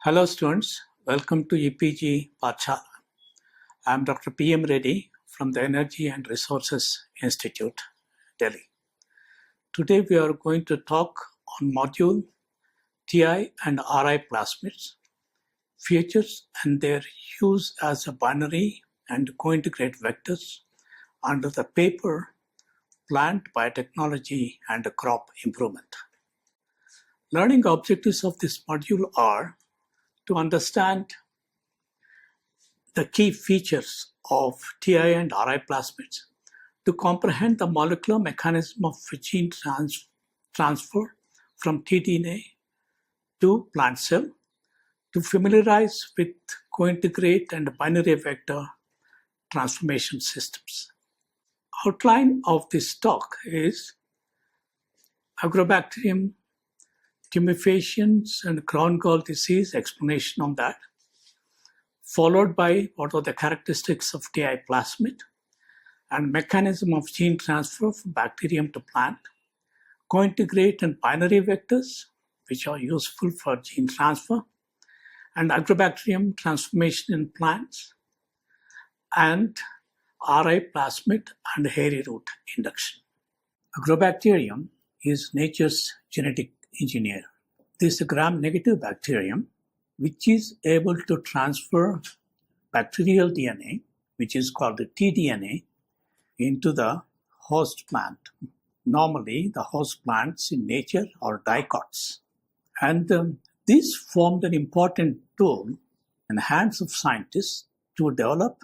Hello students, welcome to EPG Pachala. I am Dr. P.M. Reddy from the Energy and Resources Institute, Delhi. Today we are going to talk on module Ti and Ri Plasmids, features and their use as a binary and co-integrate vectors under the paper Plant Biotechnology and Crop Improvement. Learning objectives of this module are to understand the key features of Ti and Ri plasmids, to comprehend the molecular mechanism of gene transfer from tDNA to plant cell, to familiarize with co-integrate and binary vector transformation systems. Outline of this talk is Agrobacterium, tumefacients and crown gall disease, explanation on that, followed by what are the characteristics of Ti plasmid and mechanism of gene transfer from bacterium to plant, co-integrate and binary vectors which are useful for gene transfer, and agrobacterium transformation in plants, and Ri plasmid and hairy root induction. Agrobacterium is nature's genetic engineer. This is a gram-negative bacterium which is able to transfer bacterial DNA, which is called the tDNA, into the host plant. Normally, the host plants in nature are dicots. And this formed an important tool in the hands of scientists to develop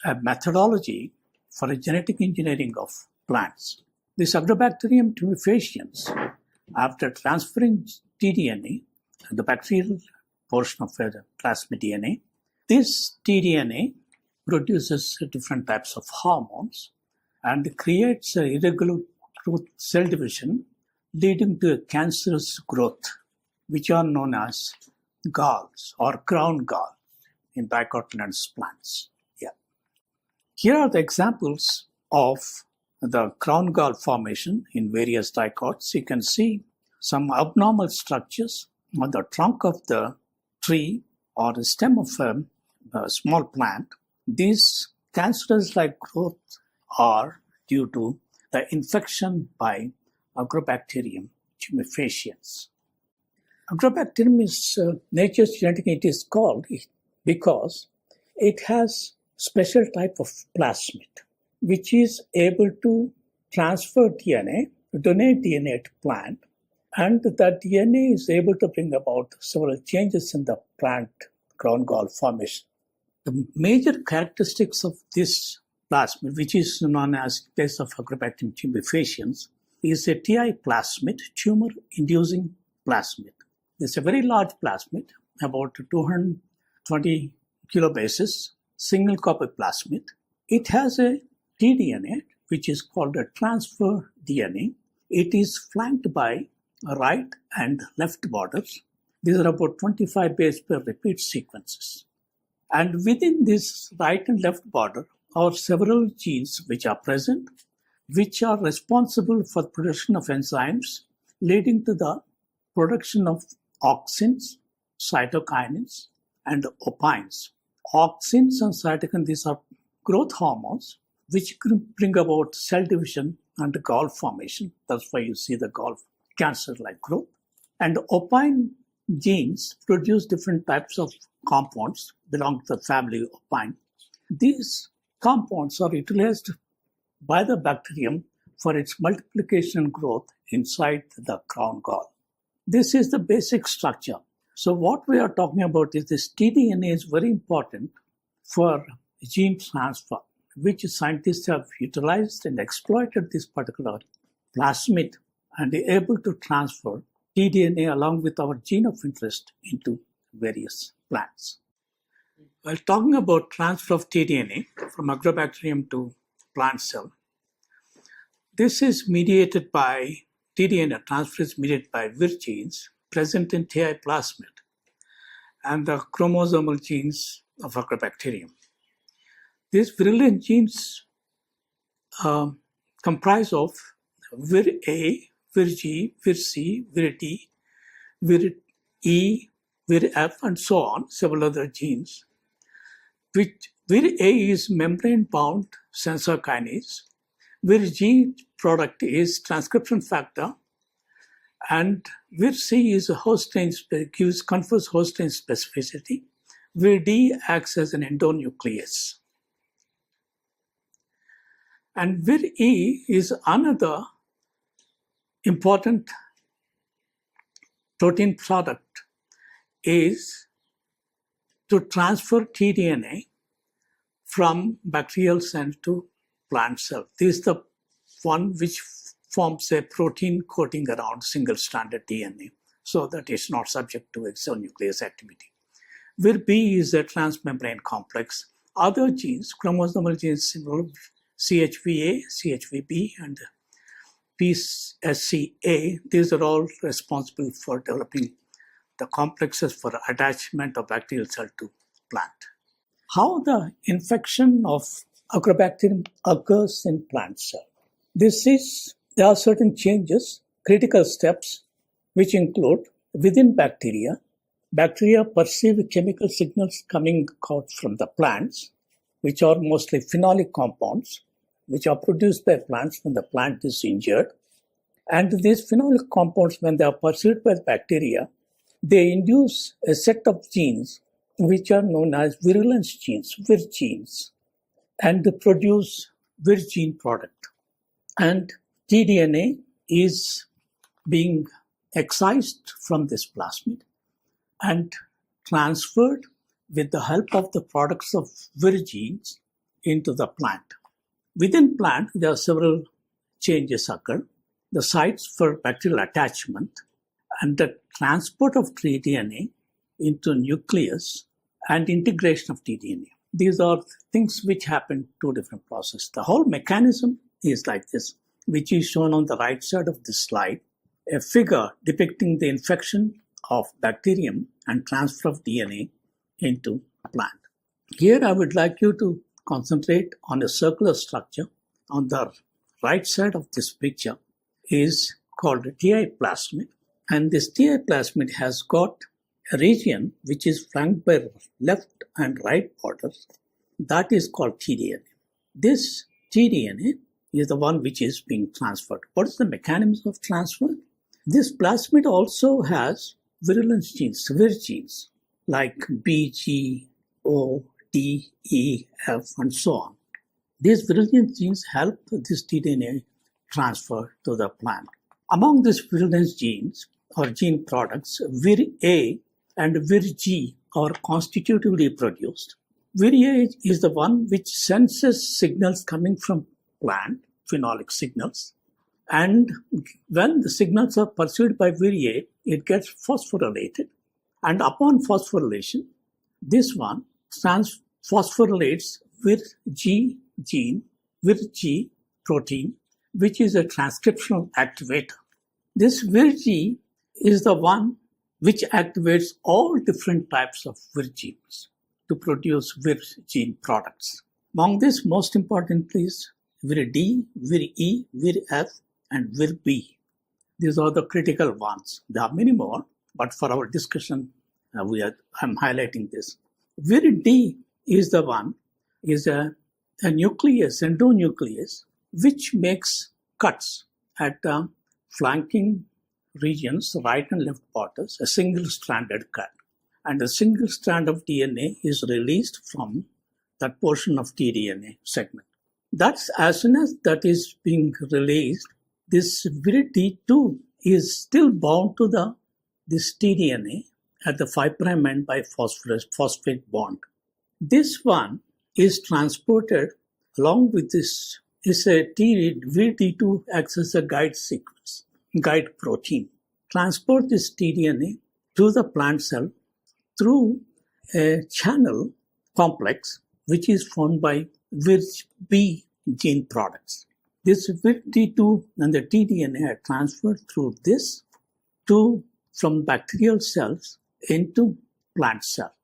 a methodology for a genetic engineering of plants. This Agrobacterium tumefaciens, after transferring tDNA, the bacterial portion of the plasmid DNA, this tDNA produces different types of hormones and creates irregular cell division leading to a cancerous growth, which are known as galls or crown gall in dicotyledonous plants. Here are the examples of the crown gall formation in various dicots. You can see some abnormal structures on the trunk of the tree or the stem of a small plant. These cancerous-like growth are due to the infection by Agrobacterium tumefaciens. Agrobacterium is nature's genetic. It is called because it has special type of plasmid which is able to transfer DNA, donate DNA to plant, and that DNA is able to bring about several changes in the plant crown gall formation. The major characteristics of this plasmid, which is known as in case of Agrobacterium tumefaciens, is a Ti plasmid, Tumour Inducing Plasmid. This is a very large plasmid, about 220 kilobases, single copy plasmid. It has a tDNA, which is called a transfer DNA. It is flanked by right and left borders. These are about 25 base pair repeat sequences. And within this right and left border are several genes which are present, which are responsible for the production of enzymes leading to the production of auxins, cytokinins, and opines. Auxins and cytokines, these are growth hormones which bring about cell division and gall formation. That's why you see the gall cancer-like growth. And opine genes produce different types of compounds belong to the family opine. These compounds are utilized by the bacterium for its multiplication and growth inside the crown gall. This is the basic structure. So what we are talking about is this tDNA is very important for gene transfer, which scientists have utilized and exploited this particular plasmid and are able to transfer tDNA along with our gene of interest into various plants. While talking about transfer of tDNA from Agrobacterium to plant cell, this is mediated by tDNA transfer is mediated by Vir genes present in Ti plasmid and the chromosomal genes of Agrobacterium. These virulent genes comprise of Vir A, Vir G, Vir C, Vir D, Vir E, Vir-F, and so on, several other genes. Vir-A is membrane-bound sensor kinase. Vir-G product is transcription factor, and Vir-C is a host range, confers host range specificity. Vir-D acts as an endonuclease. And Vir-E is another important protein product, is to transfer tDNA from bacterial cell to plant cell. This is the one which forms a protein coating around single-stranded DNA, so that it's not subject to exonuclease activity. Vir-B is a transmembrane complex. Other genes, chromosomal genes involve CHVA, CHVB, and PSCA. These are all responsible for developing the complexes for attachment of bacterial cell to plant. How the infection of Agrobacterium occurs in plant cell. There are certain changes, critical steps, which include within bacteria perceive chemical signals coming out from the plants, which are mostly phenolic compounds, which are produced by plants when the plant is injured. And these phenolic compounds, when they are perceived by the bacteria, they induce a set of genes which are known as virulence genes, Vir genes, and they produce Vir gene product. And tDNA is being excised from this plasmid and transferred with the help of the products of Vir genes into the plant. Within plant, there are several changes occur. The sites for bacterial attachment and the transport of tDNA into nucleus and integration of tDNA. These are things which happen two different processes. The whole mechanism is like this, which is shown on the right side of this slide, a figure depicting the infection of bacterium and transfer of DNA into a plant. Here I would like you to concentrate on a circular structure on the right side of this picture is called a Ti plasmid, and this Ti plasmid has got a region which is flanked by left and right borders that is called tDNA. This tDNA is the one which is being transferred. What is the mechanism of transfer? This plasmid also has virulence genes, Vir genes like B, G, O, D, E, F, and so on. These virulence genes help this tDNA transfer to the plant. Among these virulence genes or gene products, Vir-A and Vir-G are constitutively produced. Vir-A is the one which senses signals coming from plant, phenolic signals, and when the signals are perceived by Vir-A, it gets phosphorylated, and upon phosphorylation, this one phosphorylates Vir-G gene, Vir-G protein, which is a transcriptional activator. This Vir-G is the one which activates all different types of Vir genes to produce Vir gene products. Among this, most importantly is Vir-D, Vir-E, Vir-F, and Vir-B. These are the critical ones. There are many more, but for our discussion, I'm highlighting this. Vir-D is the one, is a nucleus, endonuclease, which makes cuts at flanking regions, right and left borders, a single-stranded cut. And a single strand of DNA is released from that portion of tDNA segment. That's as soon as that is being released, this Vir-D2 is still bound to this tDNA at the 5' end by phosphate bond. This one is transported along with this. Vir-D2 acts as a guide sequence, guide protein. Transport this tDNA to the plant cell through a channel complex which is formed by Vir-B gene products. This Vir-D2 and the tDNA are transferred through this from bacterial cells into plant cell.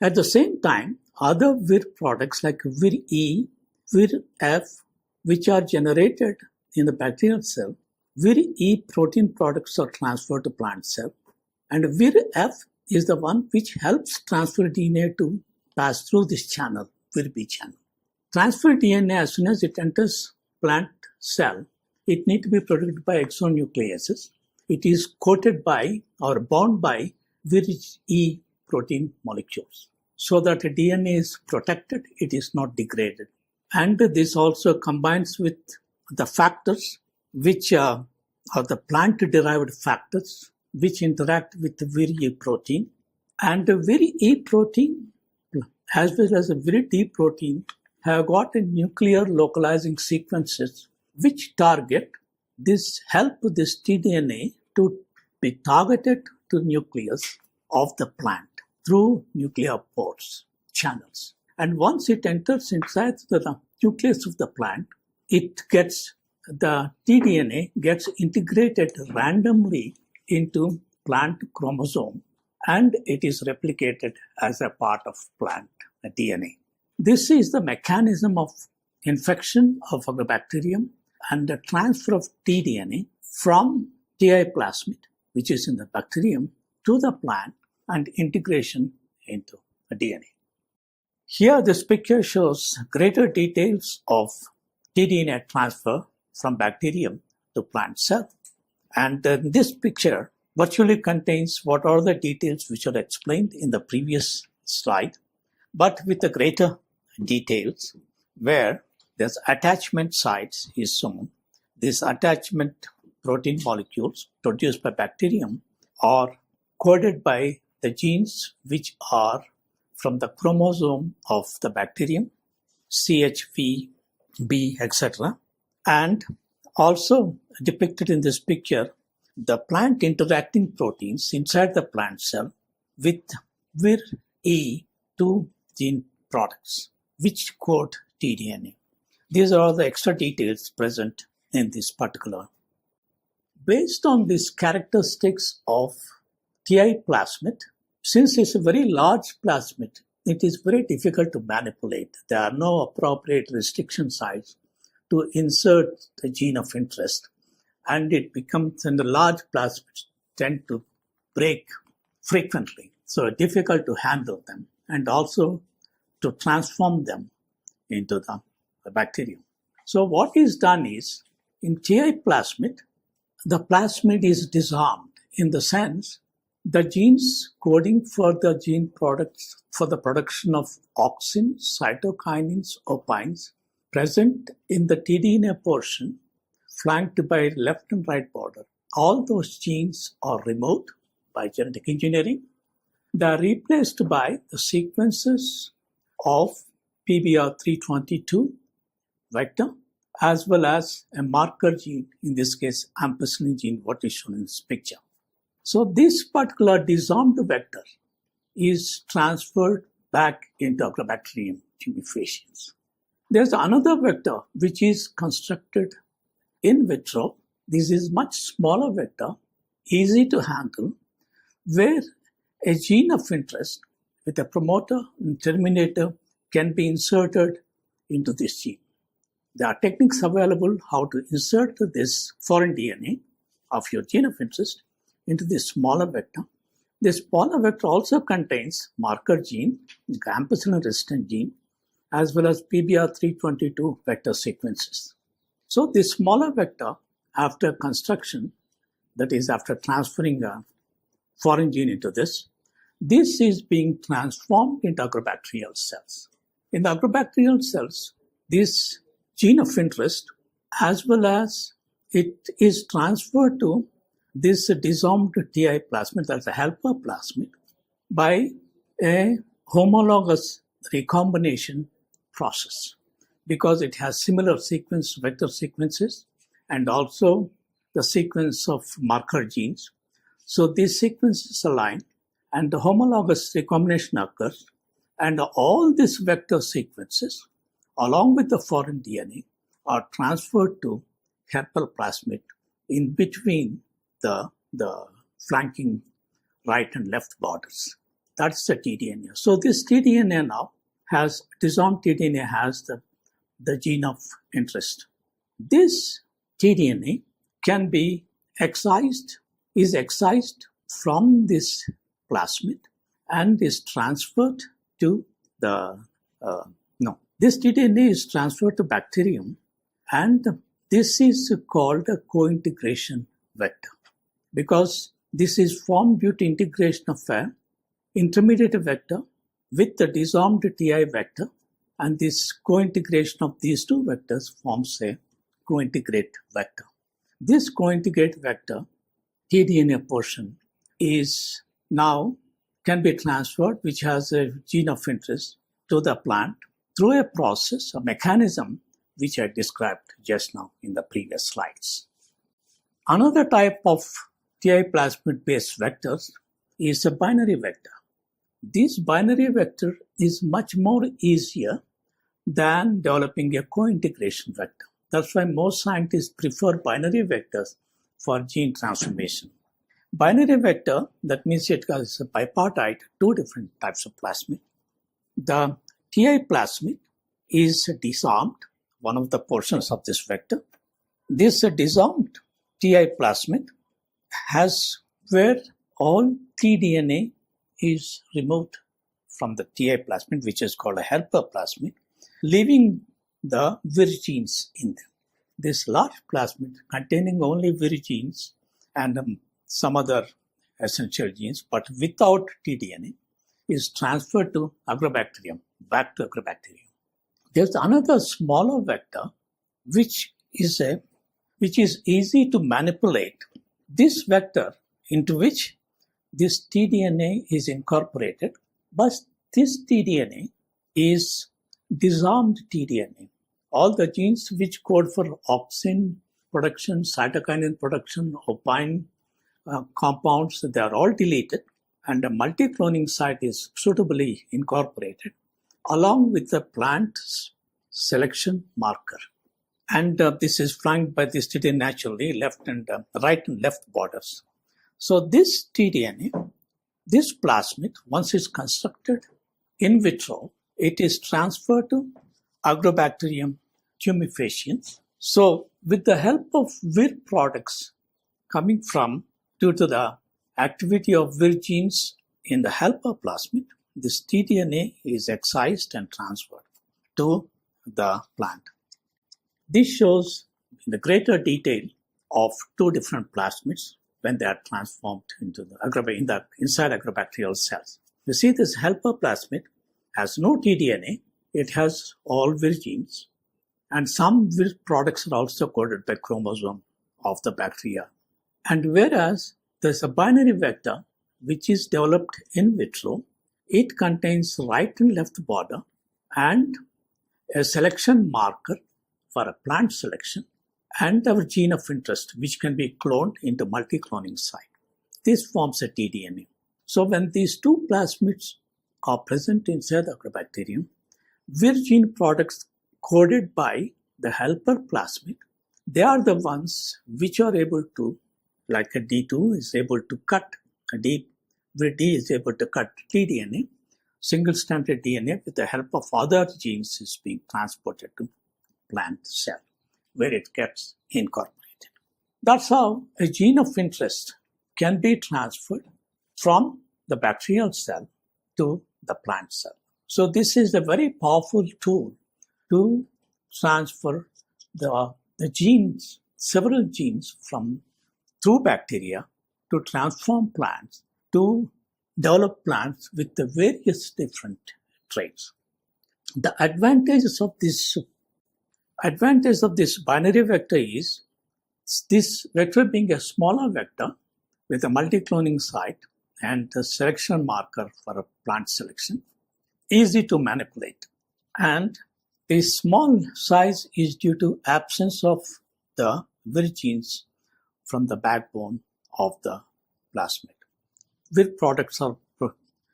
At the same time, other Vir products like Vir-E, Vir-F, which are generated in the bacterial cell, Vir-E protein products are transferred to plant cell, and Vir-F is the one which helps transfer DNA to pass through this channel, Virbi channel. Transfer DNA, as soon as it enters plant cell, it needs to be protected by exonucleases. It is coated by or bound by Vir-E protein molecules, so that the DNA is protected, it is not degraded. And this also combines with the factors which are the plant-derived factors which interact with the Vir-E protein. And the Vir-E protein as well as the Vir-D protein have got a nuclear localizing sequences which target this, help this tDNA to be targeted to nucleus of the plant through nuclear pores, channels. And once it enters inside the nucleus of the plant, the tDNA gets integrated randomly into plant chromosome, and it is replicated as a part of plant DNA. This is the mechanism of infection of Agrobacterium and the transfer of tDNA from Ti plasmid, which is in the bacterium, to the plant and integration into the DNA. Here this picture shows greater details of tDNA transfer from bacterium to plant cell. And this picture virtually contains what are the details which are explained in the previous slide, but with the greater details where this attachment sites is shown. These attachment protein molecules produced by bacterium are coded by the genes which are from the chromosome of the bacterium, CHV, B, etc. And also depicted in this picture, the plant interacting proteins inside the plant cell with Vir-E2 gene products, which code tDNA. These are all the extra details present in this particular. Based on these characteristics of Ti plasmid, since it's a very large plasmid, it is very difficult to manipulate. There are no appropriate restriction sites to insert the gene of interest, and it becomes, and the large plasmids tend to break frequently, so difficult to handle them and also to transform them into the bacterium. So what is done is, in Ti plasmid, the plasmid is disarmed in the sense the genes coding for the gene products for the production of auxin, cytokinins, opines present in the tDNA portion flanked by left and right border. All those genes are removed by genetic engineering. They are replaced by the sequences of PBR322 vector as well as a marker gene, in this case ampicillin gene, what is shown in this picture. So this particular disarmed vector is transferred back into Agrobacterium tumefaciens. There's another vector which is constructed in vitro. This is much smaller vector, easy to handle, where a gene of interest with a promoter and terminator can be inserted into this gene. There are techniques available how to insert this foreign DNA of your gene of interest into this smaller vector. This smaller vector also contains marker gene, the ampicillin resistant gene, as well as PBR322 vector sequences. So this smaller vector, after construction, that is after transferring a foreign gene into this is being transformed into agrobacterial cells. In the agrobacterial cells, this gene of interest, as well as it is transferred to this disarmed Ti plasmid, that's a helper plasmid, by a homologous recombination process, because it has similar sequence, vector sequences, and also the sequence of marker genes. So these sequences align and the homologous recombination occurs, and all these vector sequences along with the foreign DNA are transferred to helper plasmid in between the flanking right and left borders. That's the tDNA. So this tDNA now has, disarmed tDNA has the gene of interest. This tDNA can be excised, is excised from this plasmid and is transferred to this tDNA is transferred to bacterium, and this is called a co-integration vector because this is formed due to integration of an intermediate vector with the disarmed Ti vector, and this co-integration of these two vectors forms a co-integrate vector. This co-integrate vector, tDNA portion, is now can be transferred, which has a gene of interest, to the plant through a process, a mechanism, which I described just now in the previous slides. Another type of Ti plasmid-based vectors is a binary vector. This binary vector is much more easier than developing a co-integration vector. That's why most scientists prefer binary vectors for gene transformation. Binary vector, that means it has a bipartite, two different types of plasmid. The Ti plasmid is disarmed, one of the portions of this vector. This disarmed Ti plasmid has where all tDNA is removed from the Ti plasmid, which is called a helper plasmid, leaving the Vir genes in them. This large plasmid containing only Vir genes and some other essential genes, but without tDNA, is transferred to Agrobacterium, back to Agrobacterium. There's another smaller vector which is easy to manipulate. This vector into which this tDNA is incorporated, but this tDNA is disarmed tDNA. All the genes which code for auxin production, cytokinin production, opine compounds, they are all deleted, and a multi-cloning site is suitably incorporated along with the plant selection marker. And this is flanked by this tDNA naturally, right and left borders. So this tDNA, this plasmid, once it's constructed in vitro, it is transferred to Agrobacterium tumefaciens. So with the help of Vir products coming from due to the activity of Vir genes in the helper plasmid, this tDNA is excised and transferred to the plant. This shows in the greater detail of two different plasmids when they are transformed into inside agrobacterial cells. You see, this helper plasmid has no tDNA. It has all Vir genes, and some Vir products are also coded by chromosome of the bacteria. And whereas there's a binary vector which is developed in vitro, it contains right and left border and a selection marker for a plant selection and our gene of interest, which can be cloned into multi-cloning site. This forms a tDNA. So when these two plasmids are present inside the Agrobacterium, Vir gene products coded by the helper plasmid, they are the ones which are able to, like a D2 is able to cut, Vir D is able to cut tDNA, single-stranded DNA with the help of other genes is being transported to plant cell, where it gets incorporated. That's how a gene of interest can be transferred from the bacterial cell to the plant cell. So this is a very powerful tool to transfer the genes, several genes through bacteria to transform plants, to develop plants with the various different traits. The advantage of this binary vector is this vector being a smaller vector with a multi-cloning site and a selection marker for a plant selection, easy to manipulate. And the small size is due to absence of the Vir genes from the backbone of the plasmid. Vir products are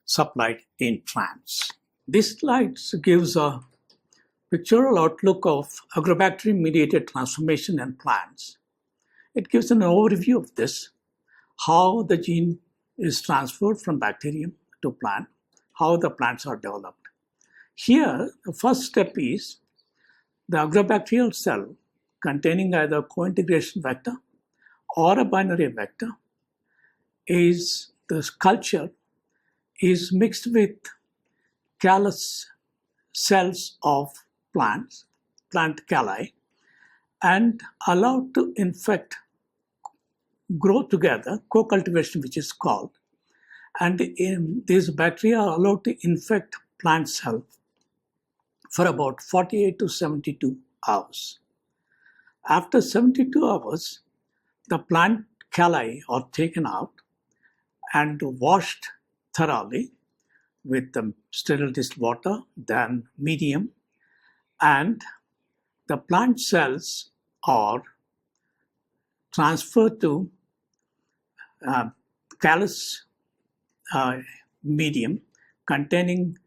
supplied in trans. This slide gives a pictorial outlook of Agrobacterium-mediated transformation in plants. It gives an overview of this, how the gene is transferred from bacterium to plant, how the plants are developed. Here, the first step is the agrobacterial cell containing either co-integration vector or a binary vector is this culture is mixed with callus cells of plants, plant calli, and allowed to grow together, co-cultivation which is called, and these bacteria are allowed to infect plant cell for about 48 to 72 hours. After 72 hours, the plant calli are taken out and washed thoroughly with the sterile distilled water, then medium, and the plant cells are transferred to callus medium containing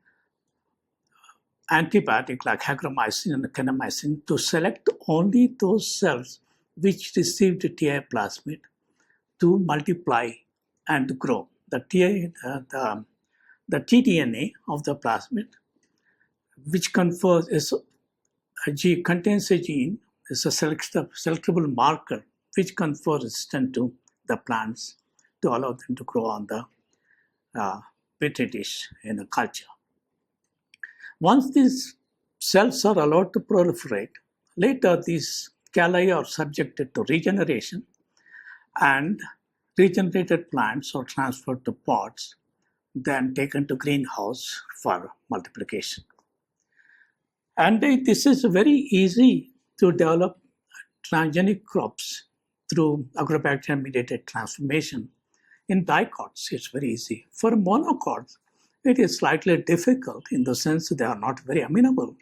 antibiotic like agromycin and kanamycin to select only those cells which received Ti plasmid to multiply and grow. The tDNA of the plasmid, which contains a gene, is a selectable marker which confers resistance to the plants to allow them to grow on the petri dish in a culture. Once these cells are allowed to proliferate, later these calli are subjected to regeneration and regenerated plants are transferred to pots, then taken to greenhouse for multiplication. And this is very easy to develop transgenic crops through agrobacterium-mediated transformation. In dicots, it's very easy. For monocots, it is slightly difficult in the sense they are not very amenable.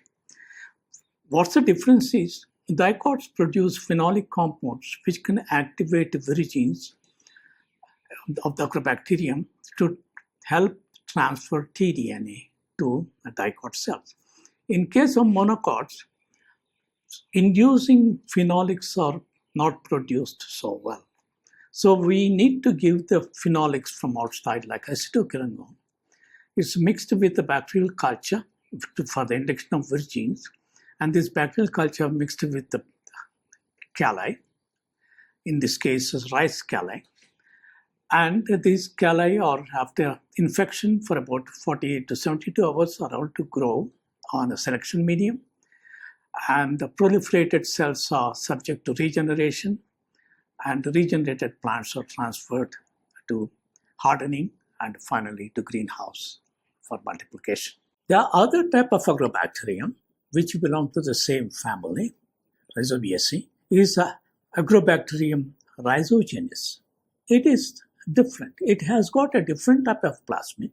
What's the difference is, dicots produce phenolic compounds which can activate virogenes of the agrobacterium to help transfer tDNA to the dicot cells. In case of monocots, inducing phenolics are not produced so well. So we need to give the phenolics from outside like acetoquinone. It's mixed with the bacterial culture for the induction of virogenes, and this bacterial culture mixed with the calli, in this case is rice calli. And these calli are, after infection for about 48 to 72 hours, are allowed to grow on a selection medium. And the proliferated cells are subject to regeneration, and the regenerated plants are transferred to hardening and finally to greenhouse for multiplication. The other type of agrobacterium, which belong to the same family, Rhizobiaceae, is Agrobacterium rhizogenis. It is different. It has got a different type of plasmid,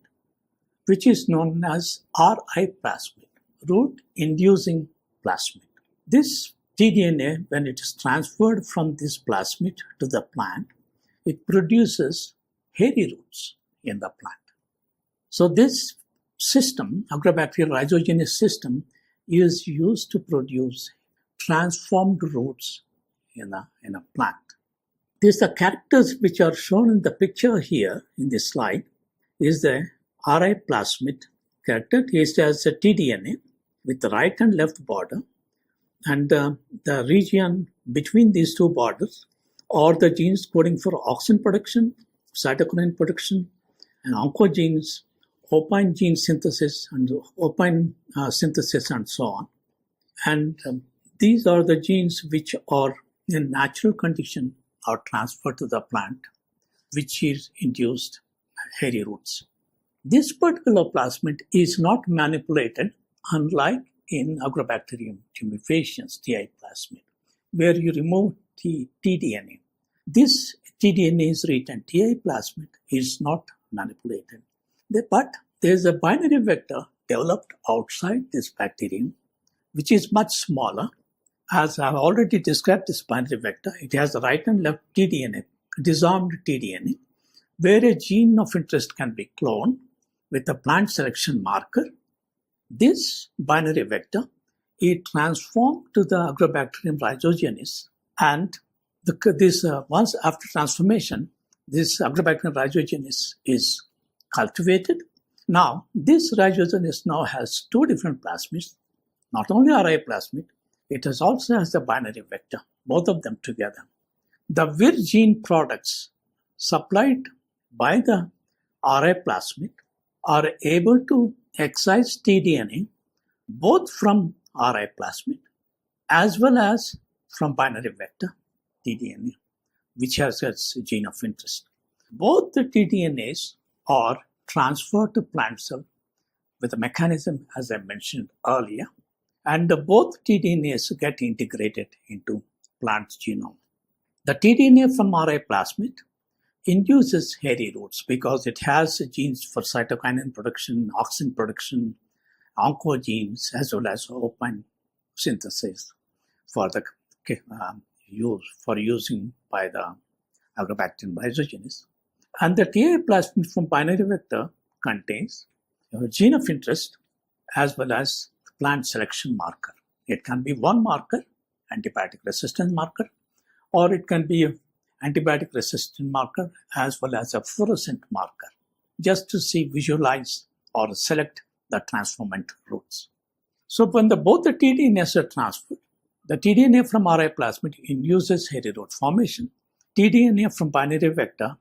which is known as Ri plasmid, root inducing plasmid. This tDNA, when it is transferred from this plasmid to the plant, it produces hairy roots in the plant. So this system, Agrobacterial rhizogenis system, is used to produce transformed roots in a plant. These the characters which are shown in the picture here in this slide is the Ri plasmid character. It has a tDNA with the right and left border, and the region between these two borders are the genes coding for auxin production, cytokinin production, and oncogenes, opine gene synthesis, and opine synthesis, and so on. And these are the genes which are in natural condition are transferred to the plant, which is induced hairy roots. This particular plasmid is not manipulated, unlike in Agrobacterium tumefaciens, Ti plasmid, where you remove tDNA. This tDNA is written. Ti plasmid is not manipulated. But there is a binary vector developed outside this bacterium, which is much smaller. As I have already described this binary vector, it has the right and left tDNA, disarmed tDNA, where a gene of interest can be cloned with a plant selection marker. This binary vector is transformed to the Agrobacterium rhizogenis, and once after transformation, this Agrobacterium rhizogenis is cultivated. Now, this rhizogenis now has two different plasmids, not only Ri plasmid, it also has the binary vector, both of them together. The Vir gene products supplied by the Ri plasmid are able to excise tDNA both from Ri plasmid as well as from binary vector tDNA, which has its gene of interest. Both the tDNAs are transferred to plant cell with a mechanism as I mentioned earlier, and both tDNAs get integrated into plant genome. The tDNA from Ri plasmid induces hairy roots because it has genes for cytokinin production, auxin production, oncogenes, as well as open synthesis for the using by the Agrobacterium rhizogenes. And the Ti plasmid from binary vector contains a gene of interest as well as plant selection marker. It can be one marker, antibiotic resistant marker, or it can be an antibiotic resistant marker as well as a fluorescent marker, just to visualize or select the transformant roots. So when both the tDNAs are transferred, the tDNA from Ri plasmid induces hairy root formation. tDNA from binary vector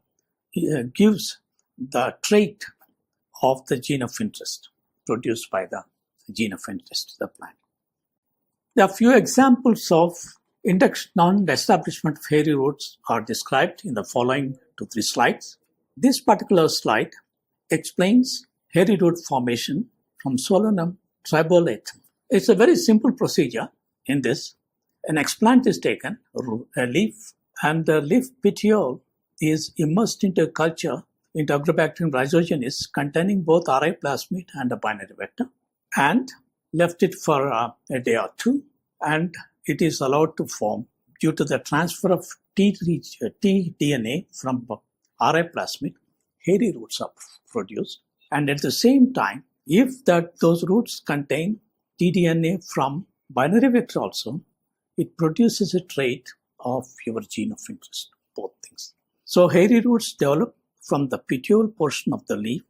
gives the trait of the gene of interest produced by the gene of interest, the plant. There are few examples of induction and establishment of hairy roots are described in the following 2-3 slides. This particular slide explains hairy root formation from Solanum Trilobatum. It's a very simple procedure. In this, an explant is taken, a leaf, and the leaf petiole is immersed into a culture into Agrobacterium rhizogenes containing both Ri plasmid and a binary vector, and left it for a day or two, and it is allowed to form due to the transfer of tDNA from Ri plasmid. Hairy roots are produced, and at the same time, if those roots contain tDNA from binary vector also, it produces a trait of your gene of interest, both things. So hairy roots develop from the petiole portion of the leaf,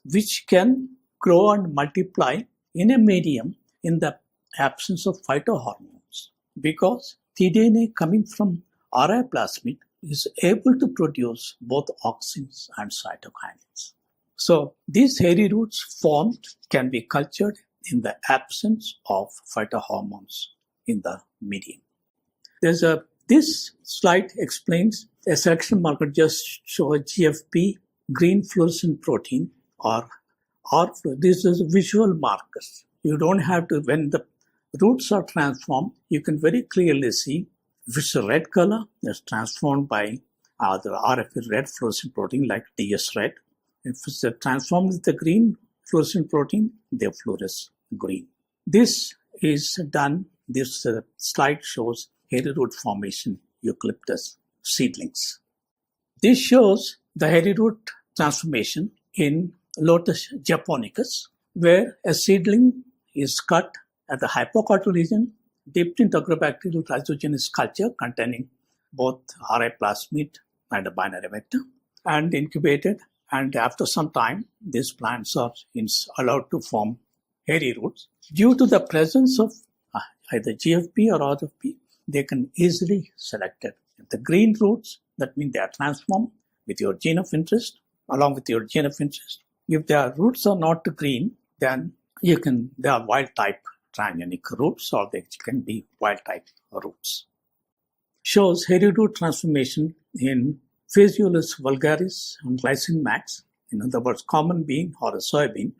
which can grow and multiply in a medium in the absence of phytohormones, because tDNA coming from Ri plasmid is able to produce both auxins and cytokinins. So these hairy roots formed can be cultured in the absence of phytohormones in the medium. This slide explains a selection marker. Just show a GFP, green fluorescent protein, or this is visual markers. You don't have to, when the roots are transformed, you can very clearly see if it's a red color, that's transformed by the RF red fluorescent protein like DS red. If it's transformed with the green fluorescent protein, they fluoresce green. This is done, this slide shows hairy root formation eucalyptus seedlings. This shows the hairy root transformation in Lotus japonicus, where a seedling is cut at the hypocortical region, dipped into Agrobacterium rhizogenes culture containing both Ri plasmid and a binary vector, and incubated. And after some time, these plants are allowed to form hairy roots. Due to the presence of either GFP or RFP, they can easily select it. If the green roots, that means they are transformed with your gene of interest, along with your gene of interest. If their roots are not green, then they are wild type transgenic roots, or they can be wild type roots. Shows hairy root transformation in Phaseolus vulgaris and glycine max, in other words, common bean or a soybean.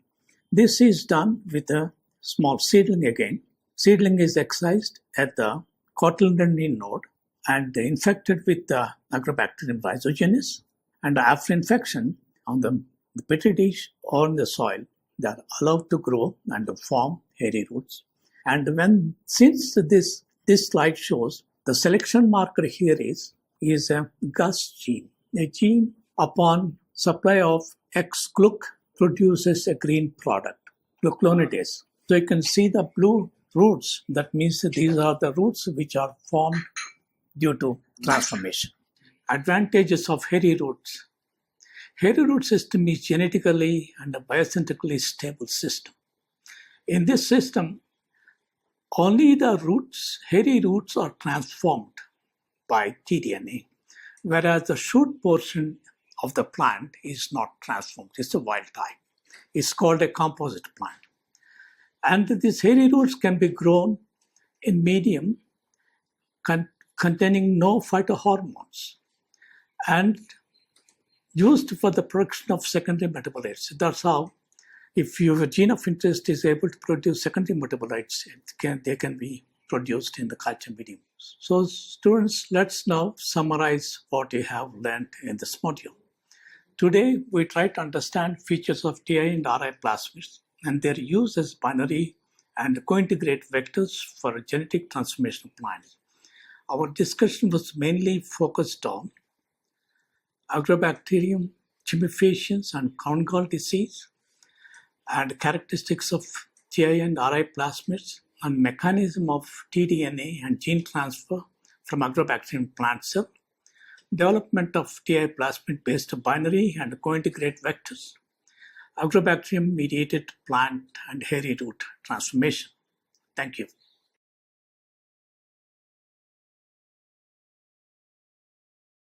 This is done with a small seedling again. Seedling is excised at the cotyledonine node and infected with the Agrobacterium rhizogenes. And after infection on the petri dish or in the soil, they are allowed to grow and to form hairy roots. And since this slide shows the selection marker here is a GUS gene. A gene upon supply of X-gluc produces a green product, glucuronidase. So you can see the blue roots. That means that these are the roots which are formed due to transformation. Advantages of hairy roots. Hairy root system is genetically and biosyntectically stable system. In this system, only the hairy roots are transformed by tDNA, whereas the shoot portion of the plant is not transformed. It's a wild type. is called a composite plant. And these hairy roots can be grown in medium containing no phytohormones and used for the production of secondary metabolites. That's how, if your gene of interest is able to produce secondary metabolites, they can be produced in the culture medium. So students, let's now summarize what you have learned in this module. Today, we try to understand features of Ti and Ri plasmids and their use as binary and co-integrate vectors for genetic transformation of plants. Our discussion was mainly focused on Agrobacterium, tumefaciens, and crown gall disease, and characteristics of Ti and Ri plasmids, and mechanism of tDNA and gene transfer from Agrobacterium plant cell, development of Ti plasmid-based binary and co-integrate vectors, Agrobacterium-mediated plant and hairy root transformation. Thank you.